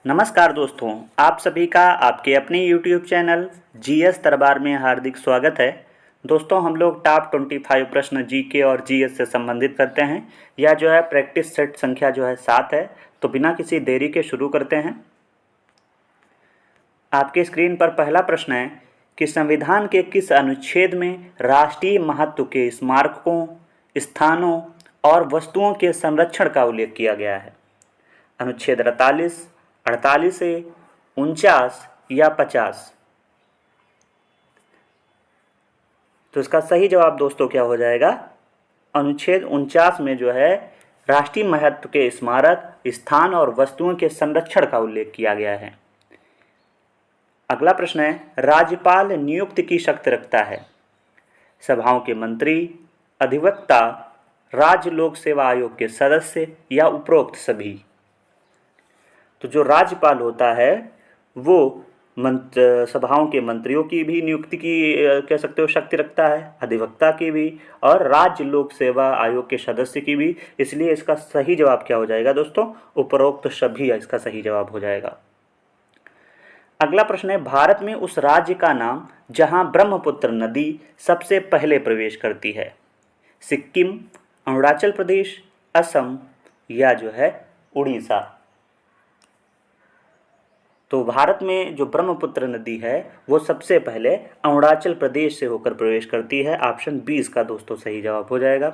नमस्कार दोस्तों, आप सभी का आपके अपने YouTube चैनल जीएस दरबार में हार्दिक स्वागत है। दोस्तों, हम लोग टॉप 25 प्रश्न जीके और जीएस से संबंधित करते हैं। यह जो है प्रैक्टिस सेट संख्या जो है 7 है। तो बिना किसी देरी के शुरू करते हैं। आपके स्क्रीन पर पहला प्रश्न है कि संविधान के किस अनुच्छेद में राष्ट्रीय महत्व के स्मारकों, स्थानों और वस्तुओं के संरक्षण का उल्लेख किया गया है? अनुच्छेद 48, 48 से 49 या 50? तो इसका सही जवाब दोस्तों क्या हो जाएगा? अनुच्छेद 49 में जो है राष्ट्रीय महत्व के स्मारक, स्थान और वस्तुओं के संरक्षण का उल्लेख किया गया है। अगला प्रश्न है, राज्यपाल नियुक्ति की शक्ति रखता है? सभाओं के मंत्री, अधिवक्ता, राज्य लोक सेवा आयोग के सदस्य या उपरोक्त सभी? तो जो राज्यपाल होता है वो सभाओं के मंत्रियों की भी नियुक्ति की कह सकते हो शक्ति रखता है, अधिवक्ता की भी और राज्य लोक सेवा आयोग के सदस्य की भी। इसलिए इसका सही जवाब क्या हो जाएगा दोस्तों? उपरोक्त सभी इसका सही जवाब हो जाएगा। अगला प्रश्न है, भारत में उस राज्य का नाम जहां ब्रह्मपुत्र नदी सबसे पहले प्रवेश करती है? सिक्किम, अरुणाचल प्रदेश, असम या जो है उड़ीसा? तो भारत में जो ब्रह्मपुत्र नदी है वो सबसे पहले अरुणाचल प्रदेश से होकर प्रवेश करती है। ऑप्शन 20 का दोस्तों सही जवाब हो जाएगा।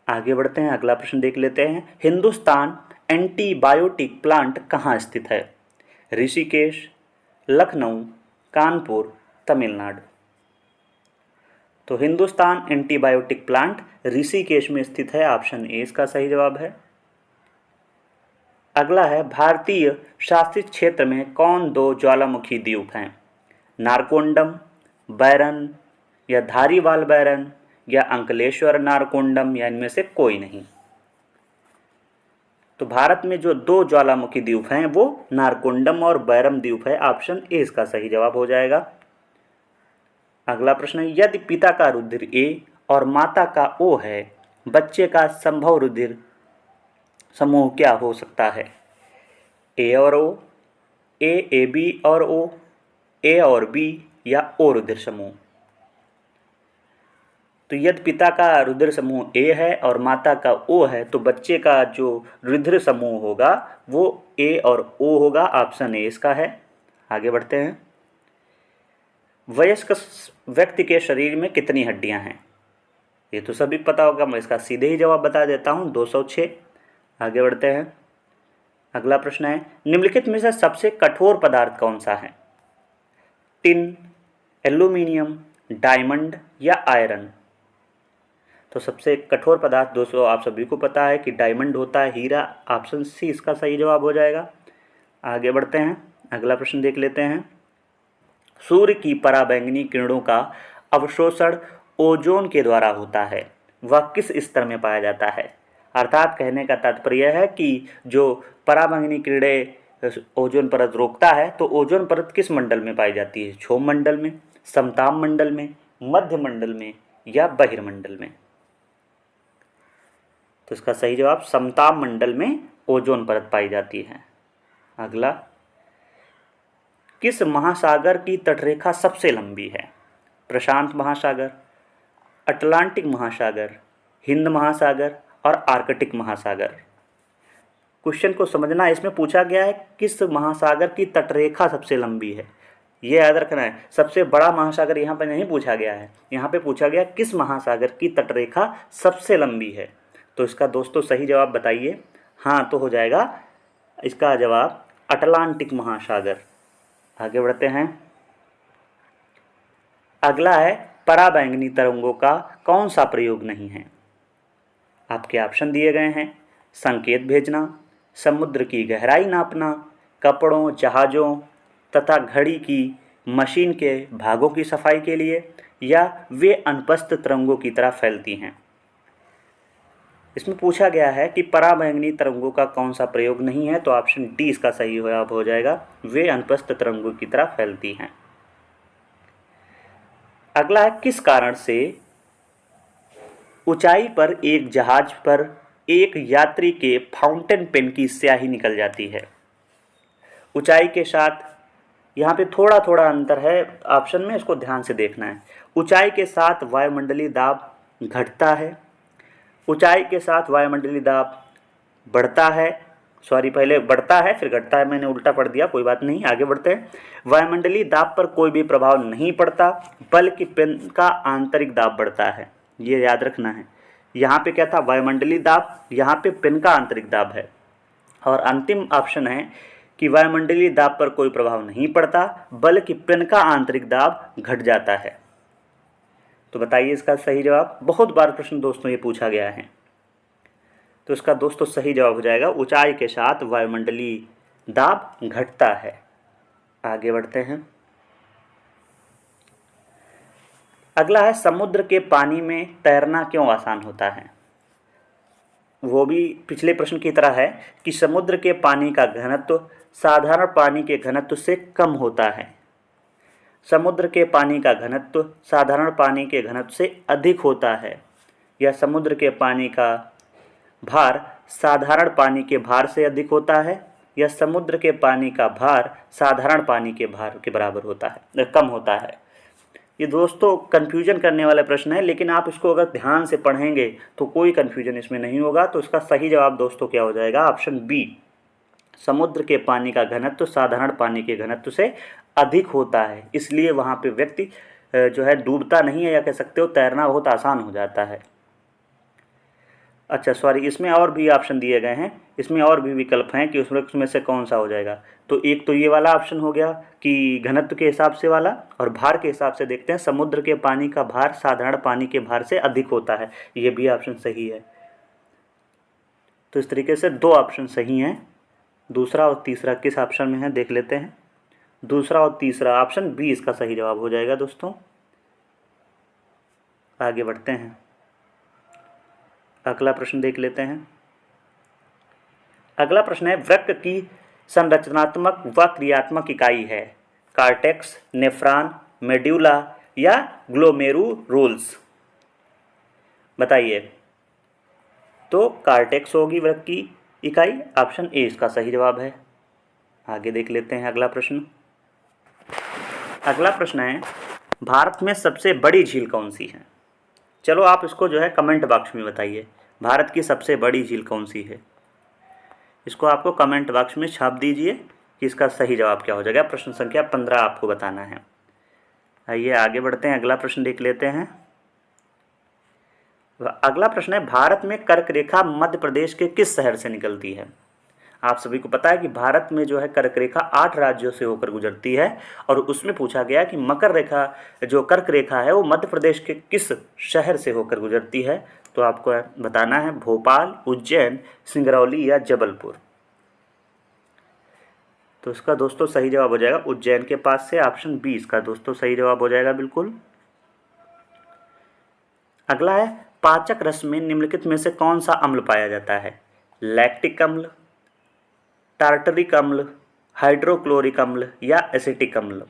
आगे बढ़ते हैं, अगला प्रश्न देख लेते हैं। हिंदुस्तान एंटीबायोटिक प्लांट कहाँ स्थित है? ऋषिकेश, लखनऊ, कानपुर, तमिलनाडु? तो हिंदुस्तान एंटीबायोटिक प्लांट ऋषिकेश में स्थित है। ऑप्शन ए इसका सही जवाब है। अगला है, भारतीय शासित क्षेत्र में कौन दो ज्वालामुखी द्वीप हैं? नारकोंडम, बैरन या धारीवाल बैरन या अंकलेश्वर नारकोंडम या इनमें से कोई नहीं? तो भारत में जो दो ज्वालामुखी द्वीप हैं वो नारकोंडम और बैरम द्वीप है। ऑप्शन ए इसका सही जवाब हो जाएगा। अगला प्रश्न है, यदि पिता का रुधिर ए और माता का ओ है, बच्चे का संभव रुधिर समूह क्या हो सकता है? ए और ओ, ए बी और ओ, ए और बी या ओ रुधिर समूह? तो यदि पिता का रुधिर समूह ए है और माता का ओ है तो बच्चे का जो रुधिर समूह होगा वो ए और ओ होगा। ऑप्शन ए इसका है। आगे बढ़ते हैं, वयस्क व्यक्ति के शरीर में कितनी हड्डियां हैं? ये तो सभी पता होगा, मैं इसका सीधे ही जवाब बता देता हूँ, 206। आगे बढ़ते हैं, अगला प्रश्न है, निम्नलिखित में से सबसे कठोर पदार्थ कौन सा है? टिन, एल्यूमिनियम, डायमंड या आयरन? तो सबसे कठोर पदार्थ दोस्तों आप सभी को पता है कि डायमंड होता है, हीरा। ऑप्शन सी इसका सही जवाब हो जाएगा। आगे बढ़ते हैं, अगला प्रश्न देख लेते हैं। सूर्य की पराबैंगनी किरणों का अवशोषण ओजोन के द्वारा होता है, वह किस स्तर में पाया जाता है? अर्थात कहने का तात्पर्य है कि जो पराबैंगनी किरणें ओजोन परत रोकता है तो ओजोन परत किस मंडल में पाई जाती है? क्षोभ मंडल में, समताप मंडल में, मध्य मंडल में या बहिर्मंडल में? तो इसका सही जवाब समताप मंडल में ओजोन परत पाई जाती है। अगला, किस महासागर की तटरेखा सबसे लंबी है? प्रशांत महासागर, अटलांटिक महासागर, हिंद महासागर और आर्कटिक महासागर? क्वेश्चन को समझना, इसमें पूछा गया है किस महासागर की तटरेखा सबसे लंबी है। ये याद रखना है, सबसे बड़ा महासागर यहाँ पे नहीं पूछा गया है, यहाँ पे पूछा गया किस महासागर की तटरेखा सबसे लंबी है। तो इसका दोस्तों सही जवाब बताइए। हाँ, तो हो जाएगा इसका जवाब अटलांटिक महासागर। आगे बढ़ते हैं, अगला है, पराबैंगनी तरंगों का कौन सा प्रयोग नहीं है? आपके ऑप्शन दिए गए हैं, संकेत भेजना, समुद्र की गहराई नापना, कपड़ों, जहाज़ों तथा घड़ी की मशीन के भागों की सफाई के लिए, या वे अनुपस्थित तरंगों की तरह फैलती हैं। इसमें पूछा गया है कि पराबैंगनी तरंगों का कौन सा प्रयोग नहीं है, तो ऑप्शन डी इसका सही जवाब हो जाएगा, वे अनुपस्थित तरंगों की तरह फैलती हैं। अगला है, किस कारण से ऊंचाई पर एक जहाज पर एक यात्री के फाउंटेन पेन की स्याही निकल जाती है? ऊंचाई के साथ, यहाँ पे थोड़ा थोड़ा अंतर है ऑप्शन में, इसको ध्यान से देखना है। ऊंचाई के साथ वायुमंडलीय दाब घटता है, ऊंचाई के साथ वायुमंडलीय दाब बढ़ता है, सॉरी पहले बढ़ता है फिर घटता है, मैंने उल्टा पढ़ दिया, कोई बात नहीं, आगे बढ़ते हैं। वायुमंडलीय दाब पर कोई भी प्रभाव नहीं पड़ता, बल्कि पेन का आंतरिक दाब बढ़ता है, ये याद रखना है। यहाँ पे क्या था, वायुमंडलीय दाब, यहाँ पे पेन का आंतरिक दाब है। और अंतिम ऑप्शन है कि वायुमंडलीय दाब पर कोई प्रभाव नहीं पड़ता, बल्कि पेन का आंतरिक दाब घट जाता है। तो बताइए इसका सही जवाब। बहुत बार प्रश्न दोस्तों ये पूछा गया है, तो इसका दोस्तों सही जवाब हो जाएगा ऊंचाई के साथ वायुमंडलीय दाब घटता है। आगे बढ़ते हैं। अगला है, समुद्र के पानी में तैरना क्यों आसान होता है। वो भी पिछले प्रश्न की तरह है कि समुद्र के पानी का घनत्व साधारण पानी के घनत्व से कम होता है। समुद्र के पानी का घनत्व साधारण पानी के घनत्व से अधिक होता है, या समुद्र के पानी का भार साधारण पानी के भार से अधिक होता है, या समुद्र के पानी का भार साधारण पानी के भार के बराबर होता है, कम होता है। ये दोस्तों कन्फ्यूजन करने वाला प्रश्न है, लेकिन आप इसको अगर ध्यान से पढ़ेंगे तो कोई कन्फ्यूजन इसमें नहीं होगा। तो इसका सही जवाब दोस्तों क्या हो जाएगा, ऑप्शन बी, समुद्र के पानी का घनत्व साधारण पानी के घनत्व से अधिक होता है, इसलिए वहाँ पे व्यक्ति जो है डूबता नहीं है, या कह सकते हो तैरना बहुत आसान हो जाता है। अच्छा सॉरी, इसमें और भी ऑप्शन दिए गए हैं, इसमें और भी विकल्प हैं कि उसमें से कौन सा हो जाएगा। तो एक तो ये वाला ऑप्शन हो गया कि घनत्व के हिसाब से वाला, और भार के हिसाब से देखते हैं, समुद्र के पानी का भार साधारण पानी के भार से अधिक होता है, ये भी ऑप्शन सही है। तो इस तरीके से दो ऑप्शन सही हैं। दूसरा और तीसरा किस ऑप्शन में है देख लेते हैं। दूसरा और तीसरा, ऑप्शन बी इसका सही जवाब हो जाएगा दोस्तों। आगे बढ़ते हैं, अगला प्रश्न देख लेते हैं। अगला प्रश्न है, वृक्क की संरचनात्मक व क्रियात्मक इकाई है कार्टेक्स, नेफ्रॉन, मेड्यूला या ग्लोमेरुलस। बताइए। तो कार्टेक्स होगी वृक्क की इकाई, ऑप्शन ए इसका सही जवाब है। आगे देख लेते हैं अगला प्रश्न। अगला प्रश्न है, भारत में सबसे बड़ी झील कौन सी है। चलो आप इसको जो है कमेंट बॉक्स में बताइए, भारत की सबसे बड़ी झील कौन सी है। इसको आपको कमेंट बॉक्स में छाप दीजिए कि इसका सही जवाब क्या हो जाएगा। प्रश्न संख्या 15 आपको बताना है। आइए आगे बढ़ते हैं, अगला प्रश्न देख लेते हैं। अगला प्रश्न है, भारत में कर्क रेखा मध्य प्रदेश के किस शहर से निकलती है। आप सभी को पता है कि भारत में जो है कर्क रेखा 8 राज्यों से होकर गुजरती है, और उसमें पूछा गया कि मकर रेखा जो कर्क रेखा है वो मध्य प्रदेश के किस शहर से होकर गुजरती है। तो आपको बताना है भोपाल, उज्जैन, सिंगरौली या जबलपुर। तो इसका दोस्तों सही जवाब हो जाएगा उज्जैन के पास से, ऑप्शन बी इसका दोस्तों सही जवाब हो जाएगा बिल्कुल। अगला है, पाचक रस में निम्नलिखित में से कौन सा अम्ल पाया जाता है। लैक्टिक अम्ल, टार्टरिक अम्ल, हाइड्रोक्लोरिक अम्ल या एसिटिक अम्ल।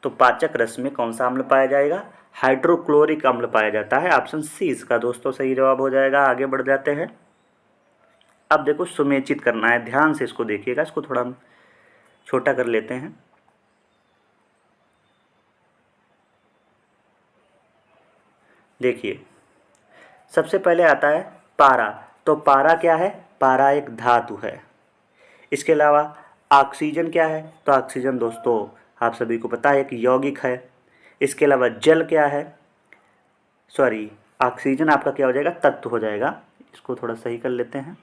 तो पाचक रस में कौन सा अम्ल पाया जाएगा, हाइड्रोक्लोरिक अम्ल पाया जाता है, ऑप्शन सी इसका दोस्तों सही जवाब हो जाएगा। आगे बढ़ जाते हैं। अब देखो सुमेचित करना है, ध्यान से इसको देखिएगा, इसको थोड़ा हम छोटा कर लेते हैं। देखिए सबसे पहले आता है पारा। तो पारा क्या है, पारा एक धातु है। इसके अलावा ऑक्सीजन क्या है, तो ऑक्सीजन दोस्तों आप सभी को पता है एक यौगिक है। इसके अलावा जल क्या है, सॉरी ऑक्सीजन आपका क्या हो जाएगा, तत्व हो जाएगा। इसको थोड़ा सही कर लेते हैं।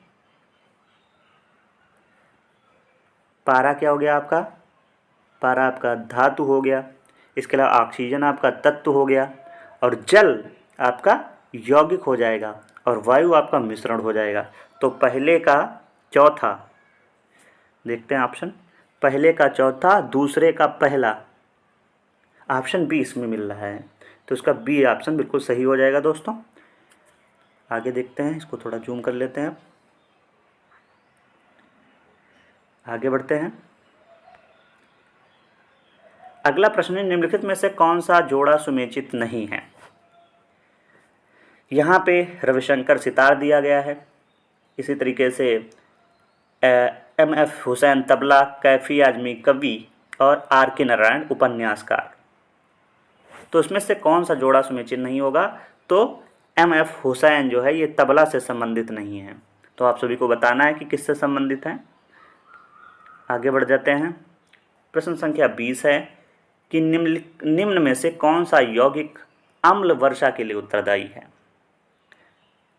पारा क्या हो गया आपका, पारा आपका धातु हो गया। इसके अलावा ऑक्सीजन आपका तत्व हो गया, और जल आपका यौगिक हो जाएगा, और वायु आपका मिश्रण हो जाएगा। तो पहले का चौथा देखते हैं ऑप्शन, पहले का चौथा, दूसरे का पहला, ऑप्शन बी इसमें मिल रहा है। तो इसका बी ऑप्शन बिल्कुल सही हो जाएगा दोस्तों। आगे देखते हैं, इसको थोड़ा जूम कर लेते हैं, आगे बढ़ते हैं। अगला प्रश्न है, निम्नलिखित में से कौन सा जोड़ा सुमेचित नहीं है। यहाँ पे रविशंकर सितार दिया गया है। इसी तरीके से M.F. हुसैन तबला, कैफी आजमी कवि और R.K. नारायण उपन्यासकार। तो इसमें से कौन सा जोड़ा सुनिश्चित नहीं होगा? तो M.F. हुसैन जो है ये तबला से संबंधित नहीं है। तो आप सभी को बताना है कि किससे संबंधित है। आगे बढ़ जाते हैं। प्रश्न संख्या 20 है कि निम्न में से कौन सा यौगिक अम्ल वर्षा के लिए उत्तरदायी है?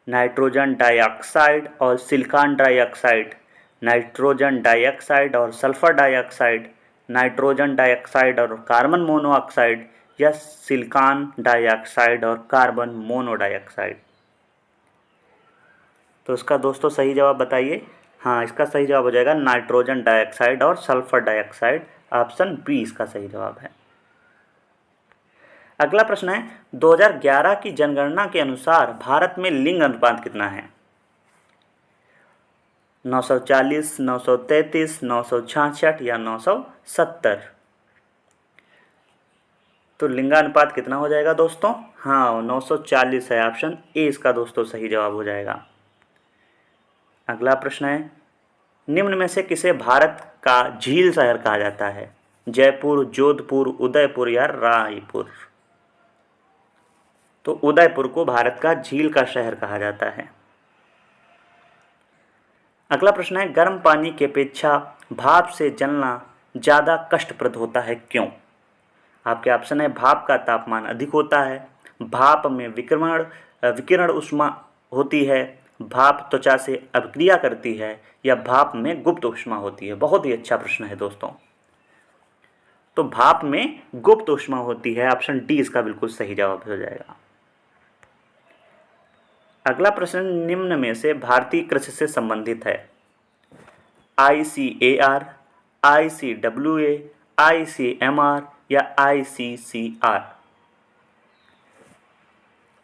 नाइट्रोजन डाइऑक्साइड और सिलिकॉन डाइऑक्साइड, नाइट्रोजन डाइऑक्साइड और सल्फर डाइऑक्साइड, नाइट्रोजन डाइऑक्साइड और कार्बन मोनोऑक्साइड या सिलिकॉन डाइऑक्साइड और कार्बन मोनोडाइऑक्साइड। तो इसका दोस्तों सही जवाब बताइए। हाँ, इसका सही जवाब हो जाएगा नाइट्रोजन डाइऑक्साइड और सल्फर डाइऑक्साइड। ऑप्शन बी इसका सही जवाब है। अगला प्रश्न है 2011 की जनगणना के अनुसार भारत में लिंग अनुपात कितना है? 940, 933, 966 या 970? तो लिंगानुपात कितना हो जाएगा दोस्तों? हाँ, 940 है। ऑप्शन ए इसका दोस्तों सही जवाब हो जाएगा। अगला प्रश्न है निम्न में से किसे भारत का झील शहर कहा जाता है? जयपुर, जोधपुर, उदयपुर या रायपुर? तो उदयपुर को भारत का झील का शहर कहा जाता है। अगला प्रश्न है गर्म पानी की अपेक्षा भाप से जलना ज़्यादा कष्टप्रद होता है, क्यों? आपके ऑप्शन है भाप का तापमान अधिक होता है, भाप में विकिरण ऊष्मा होती है, भाप त्वचा से अभिक्रिया करती है या भाप में गुप्त ऊष्मा होती है। बहुत ही अच्छा प्रश्न है दोस्तों। तो भाप में गुप्त ऊष्मा होती है। ऑप्शन डी इसका बिल्कुल सही जवाब हो जाएगा। अगला प्रश्न निम्न में से भारतीय कृषि से संबंधित है? ICAR, ICWA, ICMR या ICCR?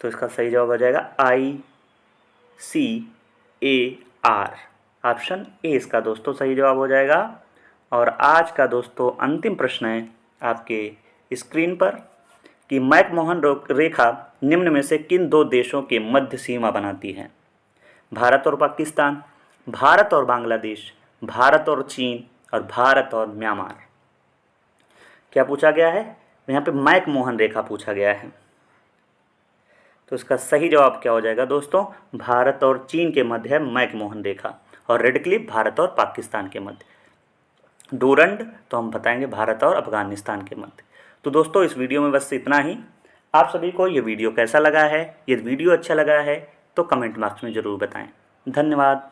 तो इसका सही जवाब हो जाएगा ICAR। ऑप्शन ए इसका दोस्तों सही जवाब हो जाएगा। और आज का दोस्तों अंतिम प्रश्न है आपके स्क्रीन पर कि मैकमोहन रेखा निम्न में से किन दो देशों के मध्य सीमा बनाती है? भारत और पाकिस्तान, भारत और बांग्लादेश, भारत और चीन और भारत और म्यांमार। क्या पूछा गया है? यहाँ पे मैकमोहन रेखा पूछा गया है। तो इसका सही जवाब क्या हो जाएगा दोस्तों? भारत और चीन के मध्य है मैकमोहन रेखा और रेड क्लिफ भारत और पाकिस्तान के मध्य। डूरंड तो हम बताएंगे भारत और अफगानिस्तान के मध्य। तो दोस्तों इस वीडियो में बस इतना ही। आप सभी को ये वीडियो कैसा लगा है? यदि वीडियो अच्छा लगा है तो कमेंट बॉक्स में ज़रूर बताएं। धन्यवाद।